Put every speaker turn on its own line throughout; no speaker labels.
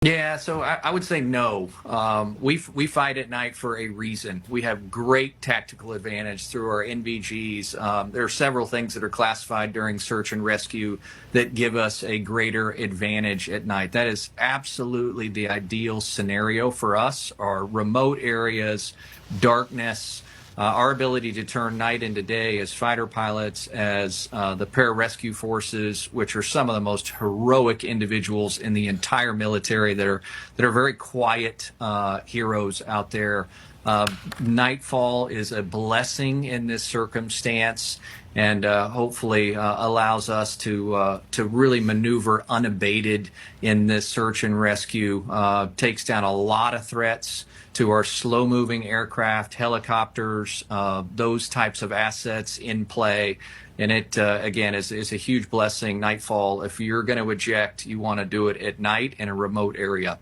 Yeah, so I would say no. We fight at night for a reason. We have great tactical advantage through our NVGs. There are several things that are classified during search and rescue that give us a greater advantage at night. That is absolutely the ideal scenario for us. Our remote areas, darkness, our ability to turn night into day as fighter pilots, as the pararescue forces, which are some of the most heroic individuals in the entire military that are very quiet heroes out there. Nightfall is a blessing in this circumstance, and hopefully allows us to really maneuver unabated in this search and rescue. Takes down a lot of threats to our slow-moving aircraft, helicopters, those types of assets in play. And it, again, is a huge blessing. Nightfall, if you're going to eject, you want to do it at night in a remote area.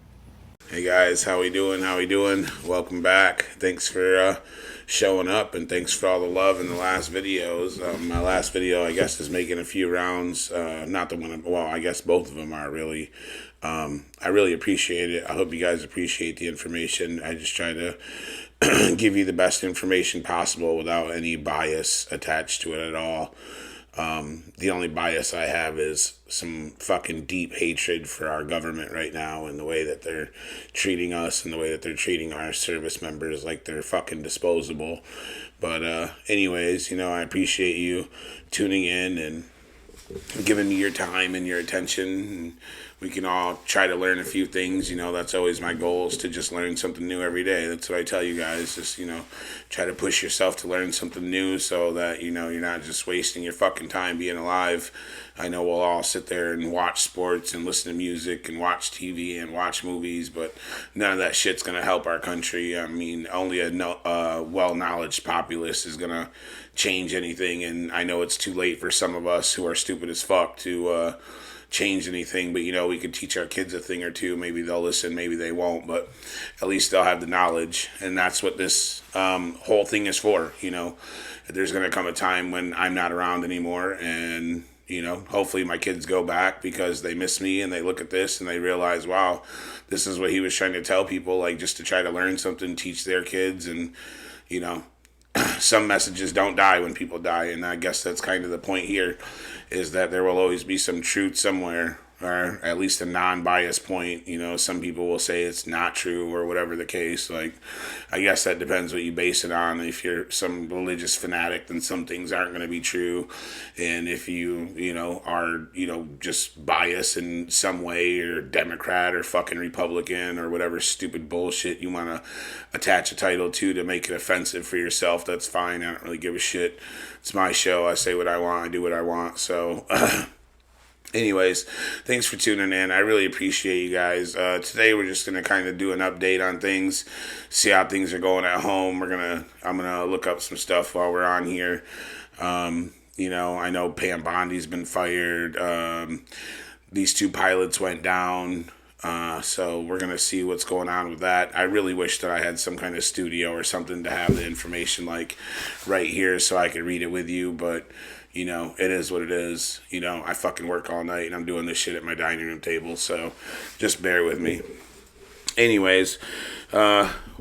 Hey guys, how we doing? How we doing? Welcome back. Thanks for showing up, and thanks for all the love in the last videos. My last video, I guess, is making a few rounds. Not the one. Well, I guess both of them are really. I really appreciate it. I hope you guys appreciate the information. I just try to give you the best information possible without any bias attached to it at all. The only bias I have is some fucking deep hatred for our government right now and the way that they're treating us and the way that they're treating our service members like they're fucking disposable. But anyways, I appreciate you tuning in and giving me your time and your attention. And we can all try to learn a few things. That's always my goal, is to just learn something new every day. That's what I tell you guys. Just, try to push yourself to learn something new so that, you're not just wasting your fucking time being alive. I know we'll all sit there and watch sports and listen to music and watch TV and watch movies, but none of that shit's going to help our country. I mean, only a well-knowledge populace is going to change anything, and I know it's too late for some of us who are stupid as fuck to change anything, but we could teach our kids a thing or two. Maybe they'll listen, maybe they won't, but at least they'll have the knowledge, and that's what this whole thing is for. There's going to come a time when I'm not around anymore, and hopefully my kids go back because they miss me and they look at this and they realize, wow, this is what he was trying to tell people, like, just to try to learn something, teach their kids. And some messages don't die when people die, and I guess that's kind of the point here, is that there will always be some truth somewhere, or at least a non-biased point. Some people will say it's not true or whatever the case. Like, I guess that depends what you base it on. If you're some religious fanatic, then some things aren't going to be true. And if you are, just biased in some way, or Democrat or fucking Republican or whatever stupid bullshit you want to attach a title to make it offensive for yourself, that's fine. I don't really give a shit. It's my show. I say what I want. I do what I want. So... Anyways, thanks for tuning in. I really appreciate you guys. Today we're just gonna kind of do an update on things, see how things are going at home. I'm gonna look up some stuff while we're on here. I know Pam Bondi's been fired. These two pilots went down. So we're going to see what's going on with that. I really wish that I had some kind of studio or something to have the information like right here so I could read it with you, but it is what it is. I fucking work all night and I'm doing this shit at my dining room table, so just bear with me. Anyways,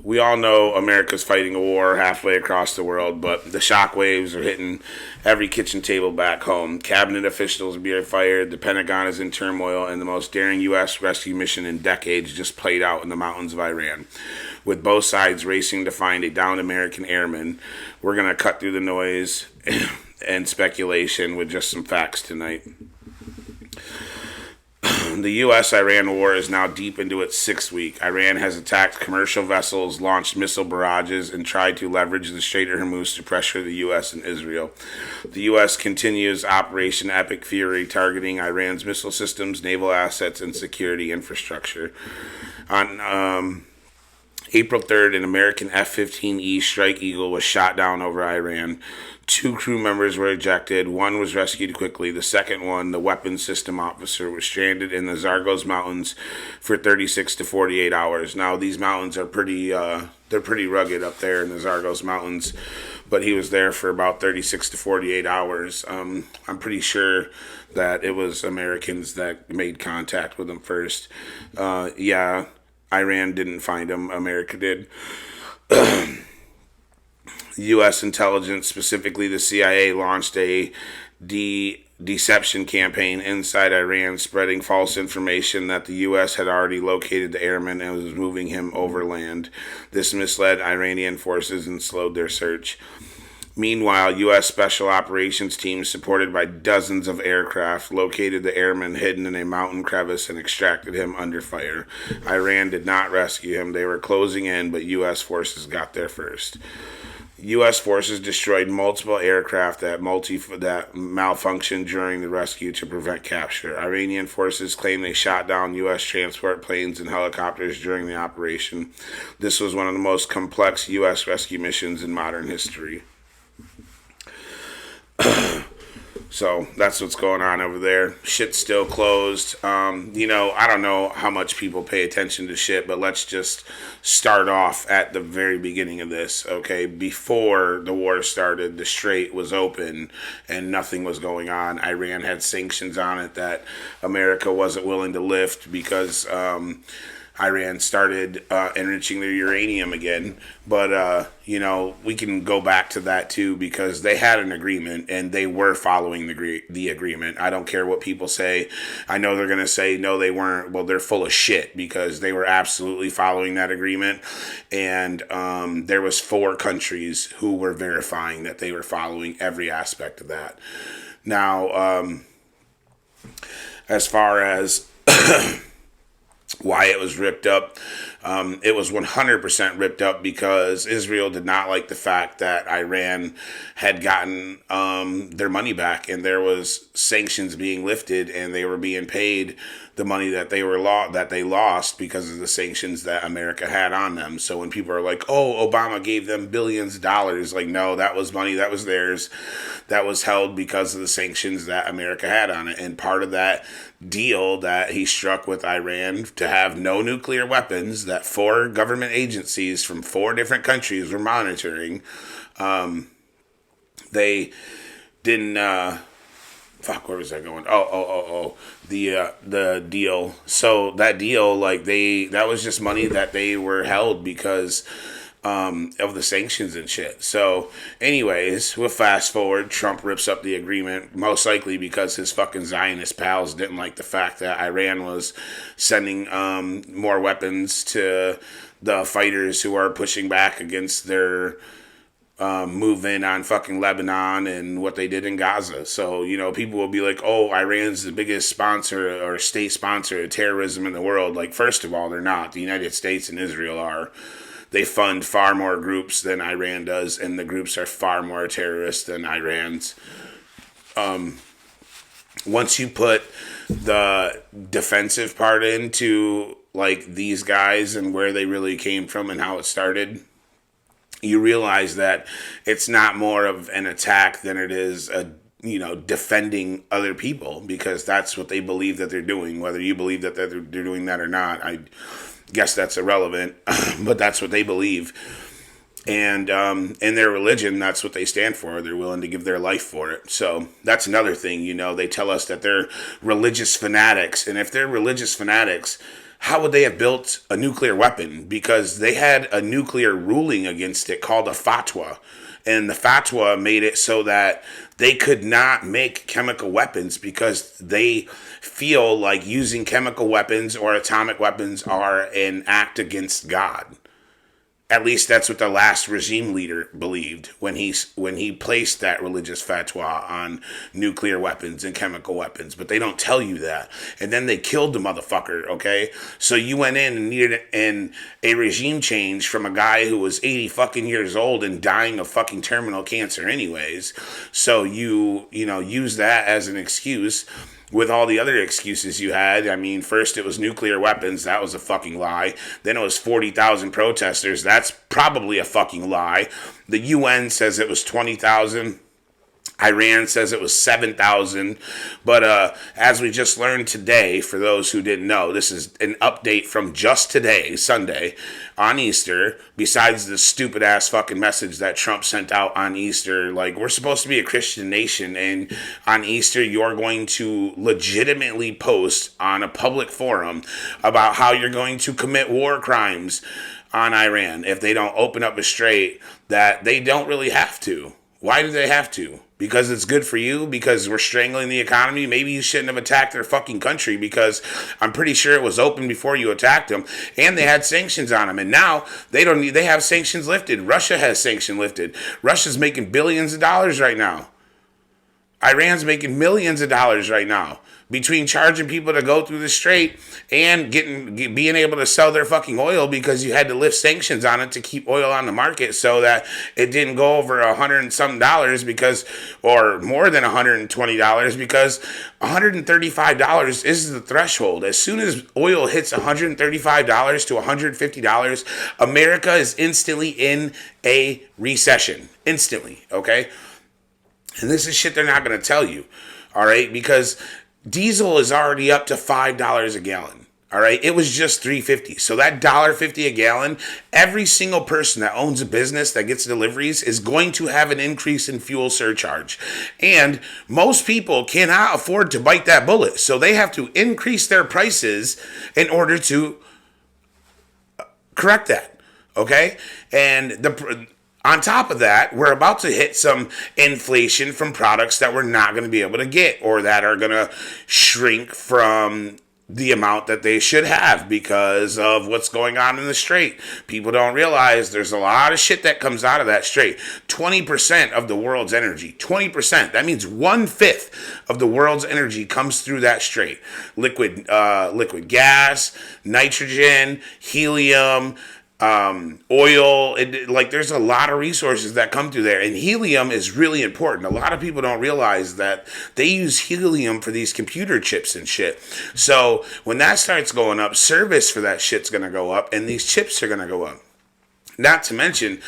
we all know America's fighting a war halfway across the world, but the shockwaves are hitting every kitchen table back home. Cabinet officials are being fired, the Pentagon is in turmoil, and the most daring U.S. rescue mission in decades just played out in the mountains of Iran. With both sides racing to find a downed American airman, we're going to cut through the noise and speculation with just some facts tonight. The U.S.-Iran war is now deep into its sixth week. Iran has attacked commercial vessels, launched missile barrages, and tried to leverage the Strait of Hormuz to pressure the U.S. and Israel. The U.S. continues Operation Epic Fury, targeting Iran's missile systems, naval assets, and security infrastructure. On April 3rd, an American F-15E Strike Eagle was shot down over Iran. 2 crew members were ejected. 1 was rescued quickly. The second one, the weapons system officer, was stranded in the Zagros Mountains for 36 to 48 hours. Now, these mountains are pretty rugged up there in the Zagros Mountains, but he was there for about 36 to 48 hours. I'm pretty sure that it was Americans that made contact with him first. Yeah, Iran didn't find him. America did. U.S. intelligence, specifically the CIA, launched a deception campaign inside Iran, spreading false information that the U.S. had already located the airman and was moving him overland. This misled Iranian forces and slowed their search. Meanwhile, U.S. Special Operations teams, supported by dozens of aircraft, located the airman hidden in a mountain crevice and extracted him under fire. Iran did not rescue him. They were closing in, but U.S. forces got there first. U.S. forces destroyed multiple aircraft that malfunctioned during the rescue to prevent capture. Iranian forces claim they shot down U.S. transport planes and helicopters during the operation. This was one of the most complex U.S. rescue missions in modern history. So that's what's going on over there. Shit's still closed. I don't know how much people pay attention to shit, but let's just start off at the very beginning of this, okay? Before the war started, the Strait was open and nothing was going on. Iran had sanctions on it that America wasn't willing to lift because Iran started enriching their uranium again. But, we can go back to that too, because they had an agreement and they were following the agreement. I don't care what people say. I know they're going to say, no, they weren't. Well, they're full of shit, because they were absolutely following that agreement. And there was 4 countries who were verifying that they were following every aspect of that. Now, as far as why it was ripped up, it was 100% ripped up because Israel did not like the fact that Iran had gotten their money back, and there was sanctions being lifted, and they were being paid the money that they lost because of the sanctions that America had on them. So when people are like, "Oh, Obama gave them billions of dollars," like, no, that was money that was theirs, that was held because of the sanctions that America had on it. And part of that deal that he struck with Iran to have no nuclear weapons, that 4 government agencies from 4 different countries were monitoring, they didn't where was I going? The deal. So that deal, that was just money that they were held because of the sanctions and shit. So anyways, we'll fast forward. Trump rips up the agreement, most likely because his fucking Zionist pals didn't like the fact that Iran was sending more weapons to the fighters who are pushing back against their move in on fucking Lebanon and what they did in Gaza. So, people will be like, oh, Iran's the biggest sponsor or state sponsor of terrorism in the world. Like, first of all, they're not. The United States and Israel are. They fund far more groups than Iran does, and the groups are far more terrorist than Iran's. Once you put the defensive part into, these guys and where they really came from and how it started, you realize that it's not more of an attack than it is defending other people, because that's what they believe that they're doing. Whether you believe that they're doing that or not, I guess that's irrelevant, but that's what they believe. And in their religion, that's what they stand for. They're willing to give their life for it. So that's another thing, they tell us that they're religious fanatics. And if they're religious fanatics, how would they have built a nuclear weapon? Because they had a nuclear ruling against it called a fatwa. And the fatwa made it so that they could not make chemical weapons because they feel like using chemical weapons or atomic weapons are an act against God. At least that's what the last regime leader believed when he placed that religious fatwa on nuclear weapons and chemical weapons. But they don't tell you that. And then they killed the motherfucker, okay? So you went in and needed a regime change from a guy who was 80 fucking years old and dying of fucking terminal cancer anyways. So you use that as an excuse with all the other excuses you had. I mean, first it was nuclear weapons. That was a fucking lie. Then it was 40,000 protesters. That's probably a fucking lie. The UN says it was 20,000. Iran says it was 7,000. But as we just learned today, for those who didn't know, this is an update from just today, Sunday, on Easter, besides the stupid ass fucking message that Trump sent out on Easter. Like, we're supposed to be a Christian nation, and on Easter, you're going to legitimately post on a public forum about how you're going to commit war crimes on Iran if they don't open up a strait that they don't really have to. Why do they have to? Because it's good for you? Because we're strangling the economy? Maybe you shouldn't have attacked their fucking country, because I'm pretty sure it was open before you attacked them, and they had sanctions on them, and now they have sanctions lifted. Russia has sanctions lifted. Russia's making billions of dollars right now. Iran's making millions of dollars right now between charging people to go through the strait and being able to sell their fucking oil, because you had to lift sanctions on it to keep oil on the market so that it didn't go over $100 and some dollars, because, or more than $120, because $135 is the threshold. As soon as oil hits $135 to $150, America is instantly in a recession. Instantly, okay? And this is shit they're not going to tell you, all right? Because diesel is already up to $5 a gallon, all right? It was just $3.50. So that $1.50 a gallon, every single person that owns a business that gets deliveries is going to have an increase in fuel surcharge. And most people cannot afford to bite that bullet. So they have to increase their prices in order to correct that, okay? And on top of that, we're about to hit some inflation from products that we're not going to be able to get, or that are going to shrink from the amount that they should have because of what's going on in the strait. People don't realize there's a lot of shit that comes out of that strait. 20% of the world's energy, 20%. That means 1/5 of the world's energy comes through that strait. Liquid gas, nitrogen, helium, oil, like there's a lot of resources that come through there, and helium is really important. A lot of people don't realize that they use helium for these computer chips and shit. So when that starts going up, service for that shit's gonna go up, and these chips are gonna go up. Not to mention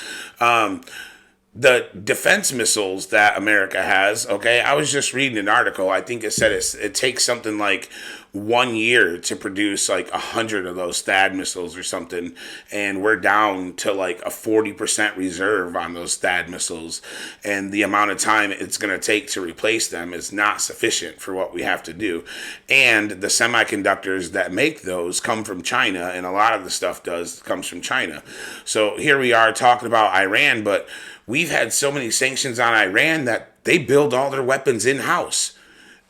the defense missiles that America has, okay? I was just reading an article. I think it said it takes something like 1 year to produce like 100 of those THAAD missiles or something, and we're down to like a 40% reserve on those THAAD missiles, and the amount of time it's going to take to replace them is not sufficient for what we have to do. And the semiconductors that make those come from China, and a lot of the stuff comes from China. So here we are talking about Iran, but we've had so many sanctions on Iran that they build all their weapons in-house.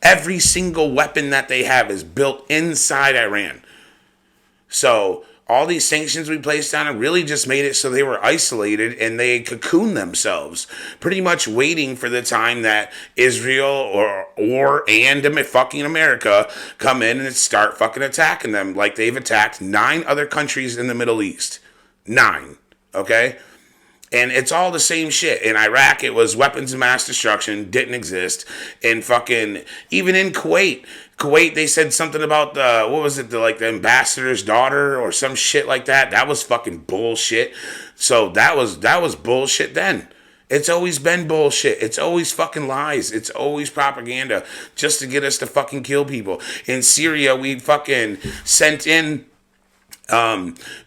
Every single weapon that they have is built inside Iran. So all these sanctions we placed on them really just made it so they were isolated and they cocooned themselves, pretty much waiting for the time that Israel and fucking America come in and start fucking attacking them, like they've attacked 9 other countries in the Middle East. 9, okay? And it's all the same shit. In Iraq, it was weapons of mass destruction, didn't exist. In fucking, even in Kuwait, they said something about the ambassador's daughter or some shit like that. That was fucking bullshit. So that was bullshit then. It's always been bullshit. It's always fucking lies. It's always propaganda just to get us to fucking kill people. In Syria, we fucking sent in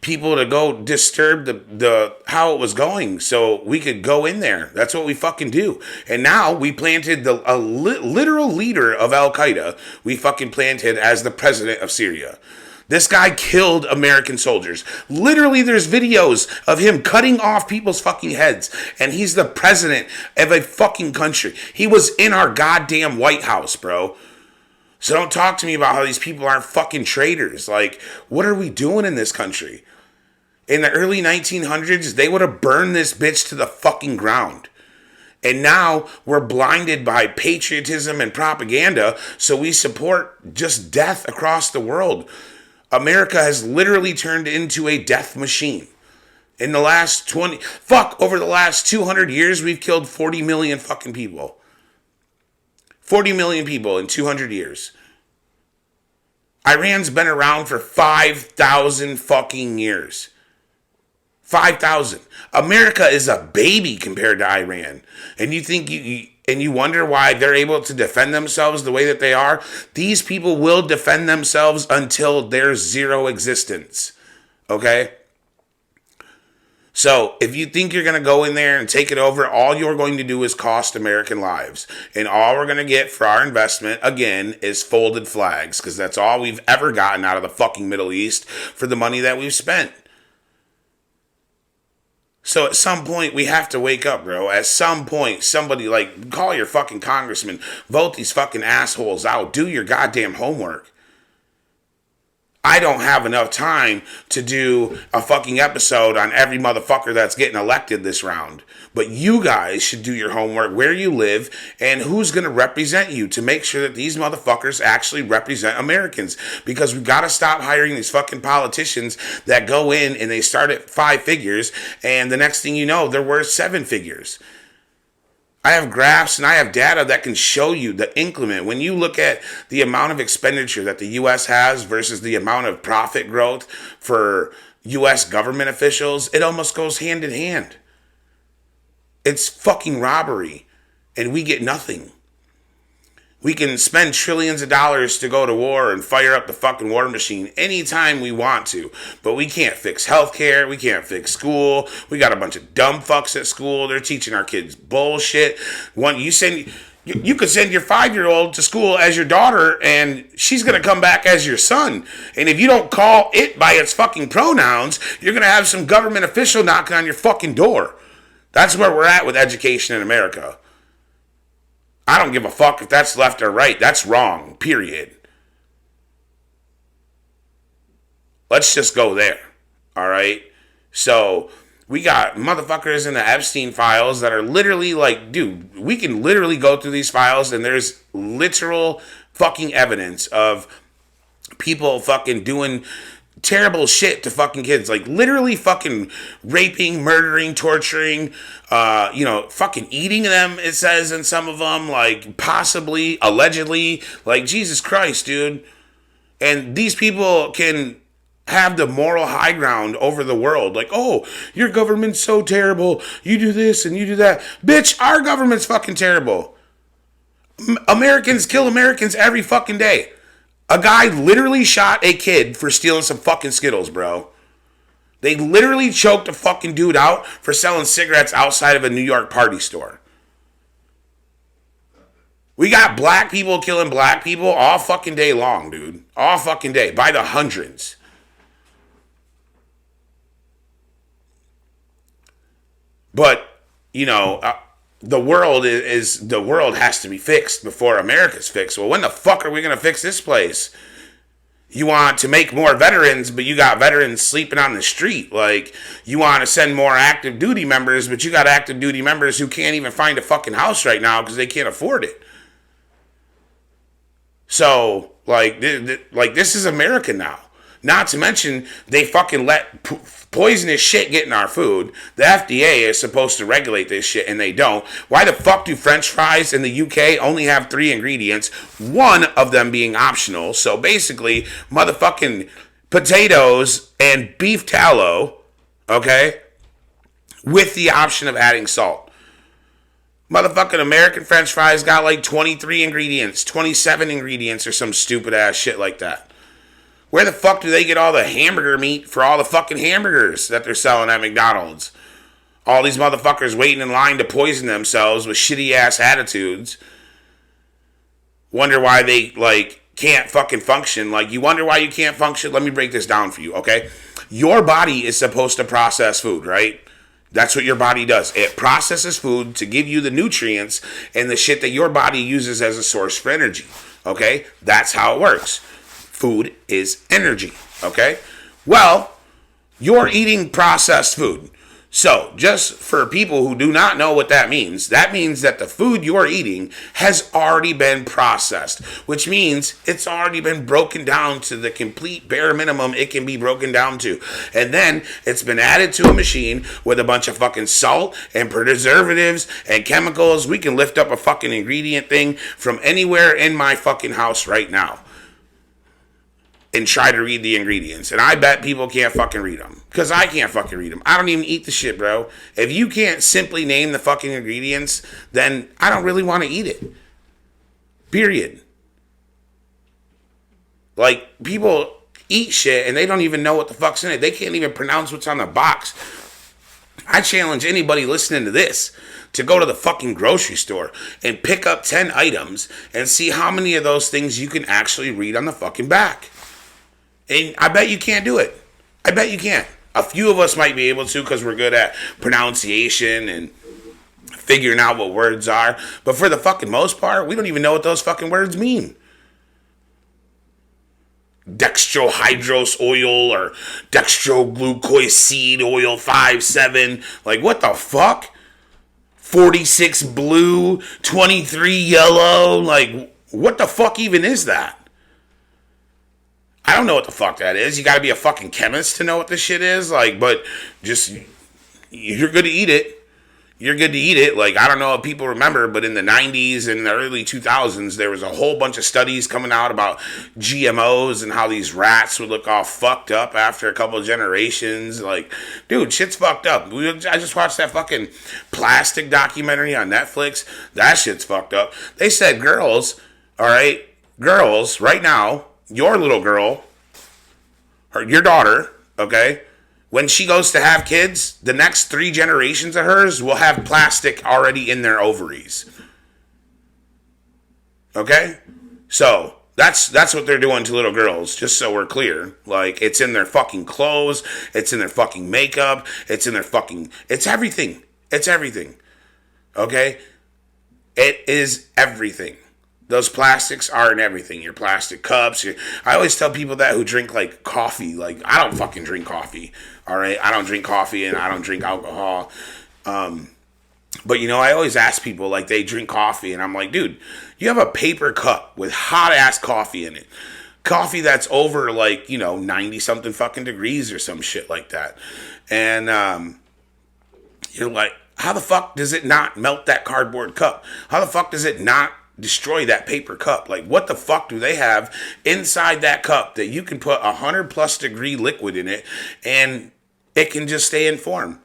people to go disturb the how it was going so we could go in there. That's what we fucking do. And now we planted a literal leader of Al-Qaeda. We fucking planted as the president of Syria. This guy killed American soldiers. Literally, there's videos of him cutting off people's fucking heads, and he's the president of a fucking country. He was in our goddamn White House, bro. So don't talk to me about how these people aren't fucking traitors. Like, what are we doing in this country? In the early 1900s, they would have burned this bitch to the fucking ground. And now we're blinded by patriotism and propaganda, so we support just death across the world. America has literally turned into a death machine. In the last over the last 200 years, we've killed 40 million fucking people. 40 million people in 200 years. Iran's been around for 5,000 fucking years. 5,000. America is a baby compared to Iran. And you think and you wonder why they're able to defend themselves the way that they are, these people will defend themselves until there's zero existence. Okay? So if you think you're going to go in there and take it over, all you're going to do is cost American lives. And all we're going to get for our investment, again, is folded flags. Because that's all we've ever gotten out of the fucking Middle East for the money that we've spent. So at some point, we have to wake up, bro. At some point, somebody, like, call your fucking congressman. Vote these fucking assholes out. Do your goddamn homework. I don't have enough time to do a fucking episode on every motherfucker that's getting elected this round. But you guys should do your homework, where you live, and who's going to represent you to make sure that these motherfuckers actually represent Americans. Because we've got to stop hiring these fucking politicians that go in and they start at 5 figures, and the next thing you know, they're worth 7 figures. I have graphs and I have data that can show you the increment. When you look at the amount of expenditure that the U.S. has versus the amount of profit growth for U.S. government officials, it almost goes hand in hand. It's fucking robbery, and we get nothing. We can spend trillions of dollars to go to war and fire up the fucking war machine anytime we want to. But we can't fix healthcare. We can't fix school. We got a bunch of dumb fucks at school. They're teaching our kids bullshit. You could send your 5-year-old to school as your daughter, and she's going to come back as your son. And if you don't call it by its fucking pronouns, you're going to have some government official knocking on your fucking door. That's where we're at with education in America. I don't give a fuck if that's left or right. That's wrong, period. Let's just go there, all right? So we got motherfuckers in the Epstein files that are literally like, dude, we can literally go through these files and there's literal fucking evidence of people fucking doing terrible shit to fucking kids, like literally fucking raping, murdering, torturing, fucking eating them, it says in some of them, like possibly, allegedly, like Jesus Christ, dude. And these people can have the moral high ground over the world, like, oh, your government's so terrible, you do this and you do that. Bitch, our government's fucking terrible. Americans kill Americans every fucking day. A guy literally shot a kid for stealing some fucking Skittles, bro. They literally choked a fucking dude out for selling cigarettes outside of a New York party store. We got black people killing black people all fucking day long, dude. All fucking day. By the hundreds. But, the world has to be fixed before America's fixed. Well, when the fuck are we going to fix this place? You want to make more veterans, but you got veterans sleeping on the street. Like, you want to send more active duty members, but you got active duty members who can't even find a fucking house right now because they can't afford it. So, this is America now. Not to mention, they fucking let poisonous shit get in our food. The FDA is supposed to regulate this shit, and they don't. Why the fuck do French fries in the UK only have 3 ingredients, one of them being optional? So basically, motherfucking potatoes and beef tallow, okay, with the option of adding salt. Motherfucking American French fries got like 23 ingredients, 27 ingredients, or some stupid ass shit like that. Where the fuck do they get all the hamburger meat for all the fucking hamburgers that they're selling at McDonald's? All these motherfuckers waiting in line to poison themselves with shitty ass attitudes. Wonder why they, can't fucking function. You wonder why you can't function? Let me break this down for you, okay? Your body is supposed to process food, right? That's what your body does. It processes food to give you the nutrients and the shit that your body uses as a source for energy, okay? That's how it works. Food is energy, okay? Well, you're eating processed food. So, just for people who do not know what that means that the food you're eating has already been processed, which means it's already been broken down to the complete bare minimum it can be broken down to. And then it's been added to a machine with a bunch of fucking salt and preservatives and chemicals. We can lift up a fucking ingredient thing from anywhere in my fucking house right now. and try to read the ingredients. And I bet people can't fucking read them. Because I can't fucking read them. I don't even eat the shit, bro. If you can't simply name the fucking ingredients, then I don't really want to eat it. Period. Like, people eat shit and they don't even know what the fuck's in it. They can't even pronounce what's on the box. I challenge anybody listening to this to go to the fucking grocery store and pick up 10 items and see how many of those things you can actually read on the fucking back. And I bet you can't do it. I bet you can't. A few of us might be able to because we're good at pronunciation and figuring out what words are. But for the fucking most part, we don't even know what those fucking words mean. Dextrohydrose oil or dextroglucoseed oil 5-7. Like, what the fuck? 46 blue, 23 yellow. Like, what the fuck even is that? I don't know what the fuck that is. You gotta be a fucking chemist to know what this shit is. Like, but just, you're good to eat it. You're good to eat it. Like, I don't know if people remember, but in the 90s and the early 2000s, there was a whole bunch of studies coming out about GMOs and how these rats would look all fucked up after a couple of generations. Like, dude, shit's fucked up. I just watched that fucking plastic documentary on Netflix. That shit's fucked up. They said girls, all right, girls, right now, your little girl, or your daughter, okay, when she goes to have kids, the next 3 generations of hers will have plastic already in their ovaries. Okay? So, that's what they're doing to little girls, just so we're clear. Like, it's in their fucking clothes, it's in their fucking makeup, it's in their fucking, it's everything. It's everything. Okay? It is everything. Those plastics are in everything. Your plastic cups. I always tell people that who drink, like, coffee. Like, I don't fucking drink coffee. All right? I don't drink coffee and I don't drink alcohol. But, you know, I always ask people, like, they drink coffee. And I'm like, dude, you have a paper cup with hot-ass coffee in it. Coffee that's over, like, you know, 90-something fucking degrees or some shit like that. And you're like, how the fuck does it not melt that cardboard cup? How the fuck does it not destroy that paper cup? Like, what the fuck do they have inside that cup that you can put 100+ degree liquid in it and it can just stay in form?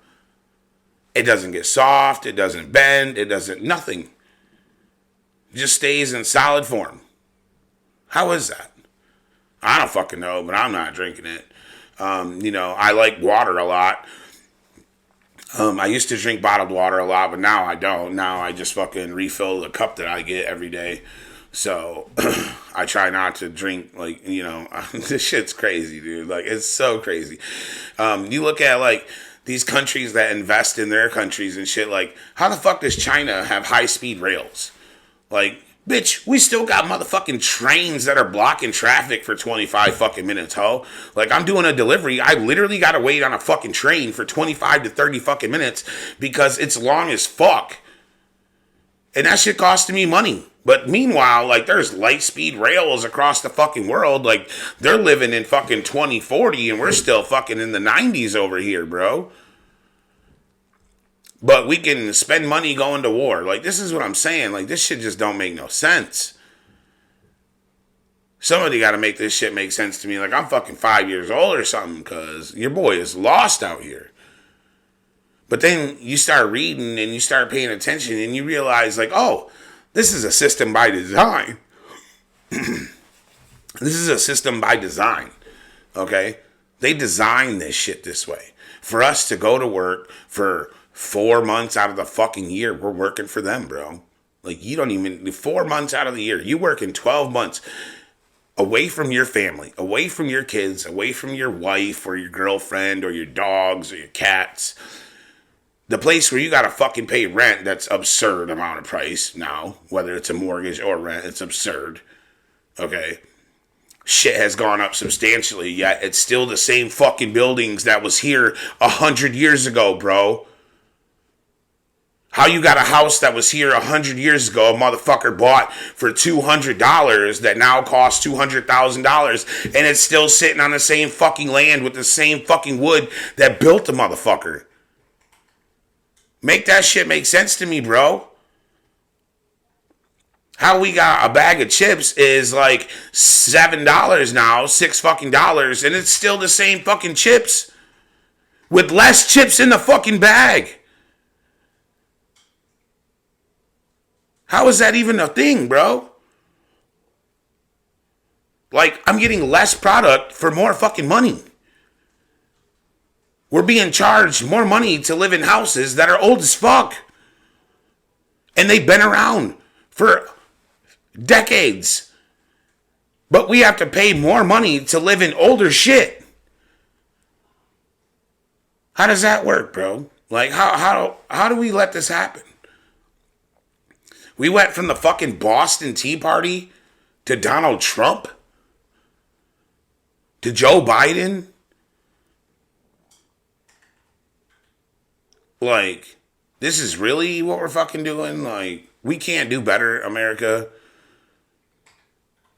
It doesn't get soft, it doesn't bend, it doesn't, nothing. It just stays in solid form. How is that? I don't fucking know, but I'm not drinking it. You know, I like water a lot. I used to drink bottled water a lot, but now I don't. Now I just fucking refill the cup that I get every day. So I try not to drink, like, you know, this shit's crazy, dude. Like, it's so crazy. You look at, like, these countries that invest in their countries and shit, like, how the fuck does China have high-speed rails? Like, bitch, we still got motherfucking trains that are blocking traffic for 25 fucking minutes, ho. Like, I'm doing a delivery. I literally got to wait on a fucking train for 25 to 30 fucking minutes because it's long as fuck. And that shit costing me money. But meanwhile, like, there's light speed rails across the fucking world. Like, they're living in fucking 2040 and we're still fucking in the 90s over here, bro. But we can spend money going to war. Like, this is what I'm saying. Like, this shit just don't make no sense. Somebody got to make this shit make sense to me. Like, I'm fucking 5 years old or something because your boy is lost out here. But then you start reading and you start paying attention and you realize, like, oh, this is a system by design. This is a system by design. Okay? They designed this shit this way. For us to go to work for 4 months out of the fucking year, we're working for them, bro. Like, you don't even, 4 months out of the year, you work in 12 months away from your family, away from your kids, away from your wife or your girlfriend or your dogs or your cats. The place where you gotta fucking pay rent, that's absurd amount of price now, whether it's a mortgage or rent, it's absurd. Okay? Shit has gone up substantially, yet it's still the same fucking buildings that was here 100 years ago, bro. How you got a house that was here 100 years ago, a motherfucker bought for $200 that now costs $200,000 and it's still sitting on the same fucking land with the same fucking wood that built the motherfucker? Make that shit make sense to me, bro. How we got a bag of chips is like $7 now, $6 and it's still the same fucking chips with less chips in the fucking bag. How is that even a thing, bro? Like, I'm getting less product for more fucking money. We're being charged more money to live in houses that are old as fuck. And they've been around for decades. But we have to pay more money to live in older shit. How does that work, bro? Like, how do we let this happen? We went from the fucking Boston Tea Party to Donald Trump to Joe Biden. Like, this is really what we're fucking doing? Like, we can't do better, America.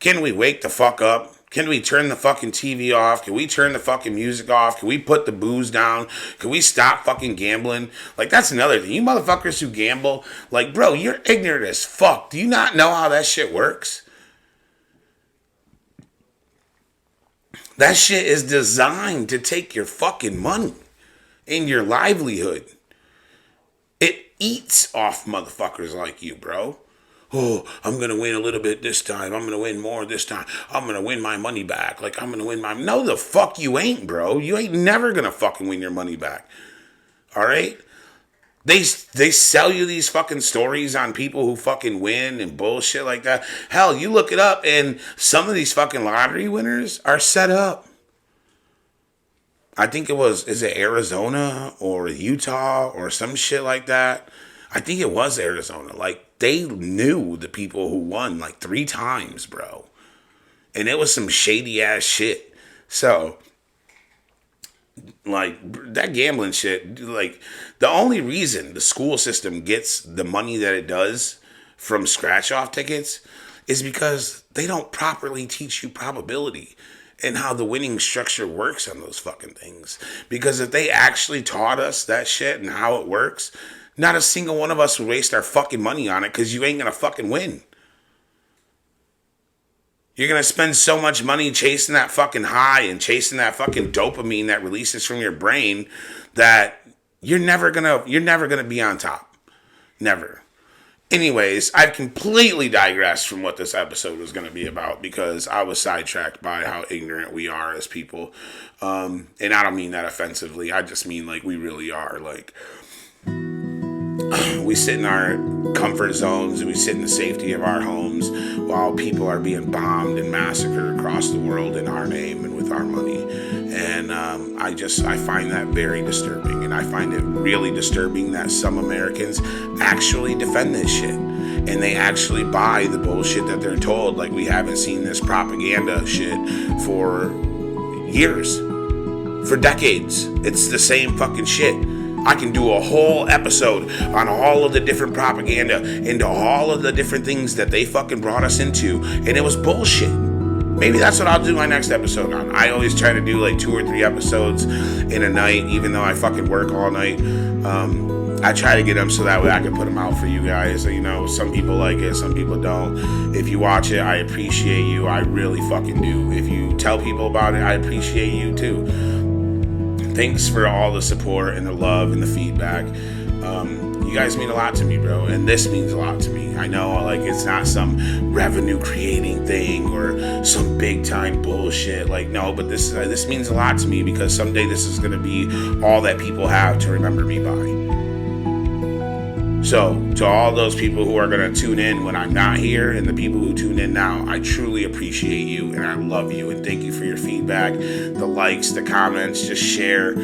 Can we wake the fuck up? Can we turn the fucking TV off? Can we turn the fucking music off? Can we put the booze down? Can we stop fucking gambling? Like, that's another thing. You motherfuckers who gamble, like, bro, you're ignorant as fuck. Do you not know how that shit works? That shit is designed to take your fucking money and your livelihood. It eats off motherfuckers like you, bro. Oh, I'm going to win a little bit this time. I'm going to win more this time. I'm going to win my money back. Like, I'm going to win my... No, the fuck you ain't, bro. You ain't never going to fucking win your money back. All right? They sell you these fucking stories on people who fucking win and bullshit like that. Hell, you look it up and some of these fucking lottery winners are set up. I think is it Arizona or Utah or some shit like that? I think it was Arizona. Like, they knew the people who won like 3 times, bro. And it was some shady ass shit. So, like, that gambling shit, like, the only reason the school system gets the money that it does from scratch off tickets is because they don't properly teach you probability and how the winning structure works on those fucking things. Because if they actually taught us that shit and how it works, not a single one of us would waste our fucking money on it because you ain't gonna fucking win. You're gonna spend so much money chasing that fucking high and chasing that fucking dopamine that releases from your brain that you're never gonna be on top. Never. Anyways, I've completely digressed from what this episode was going to be about because I was sidetracked by how ignorant we are as people. And I don't mean that offensively. I just mean, like, we really are. Like, we sit in our comfort zones and we sit in the safety of our homes while people are being bombed and massacred across the world in our name and with our money. And I find that very disturbing. And I find it really disturbing that some Americans actually defend this shit. And they actually buy the bullshit that they're told. Like, we haven't seen this propaganda shit for years. For decades. It's the same fucking shit. I can do a whole episode on all of the different propaganda into all of the different things that they fucking brought us into. And it was bullshit. Maybe that's what I'll do my next episode on. I always try to do like 2 or 3 episodes in a night, even though I fucking work all night. I try to get them so that way I can put them out for you guys. You know, some people like it, some people don't. If you watch it, I appreciate you. I really fucking do. If you tell people about it, I appreciate you too. Thanks for all the support and the love and the feedback. You guys mean a lot to me, bro, and this means a lot to me. I know, like, it's not some revenue creating thing or some big time bullshit. Like, no, but this means a lot to me because someday this is going to be all that people have to remember me by. So, to all those people who are going to tune in when I'm not here and the people who tune in now, I truly appreciate you and I love you and thank you for your feedback, the likes, the comments, just share.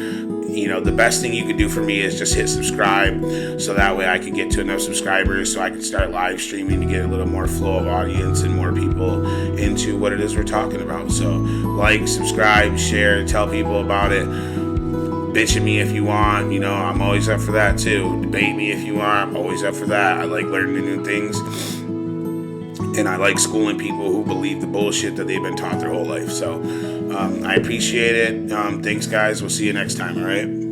You know, the best thing you can do for me is just hit subscribe so that way I can get to enough subscribers so I can start live streaming to get a little more flow of audience and more people into what it is we're talking about. So, like, subscribe, share, tell people about it. Bitch at me if you want, you know, I'm always up for that too. Debate me if you want, I'm always up for that. I like learning new things. And I like schooling people who believe the bullshit that they've been taught their whole life. So I appreciate it. Thanks, guys. We'll see you next time, all right?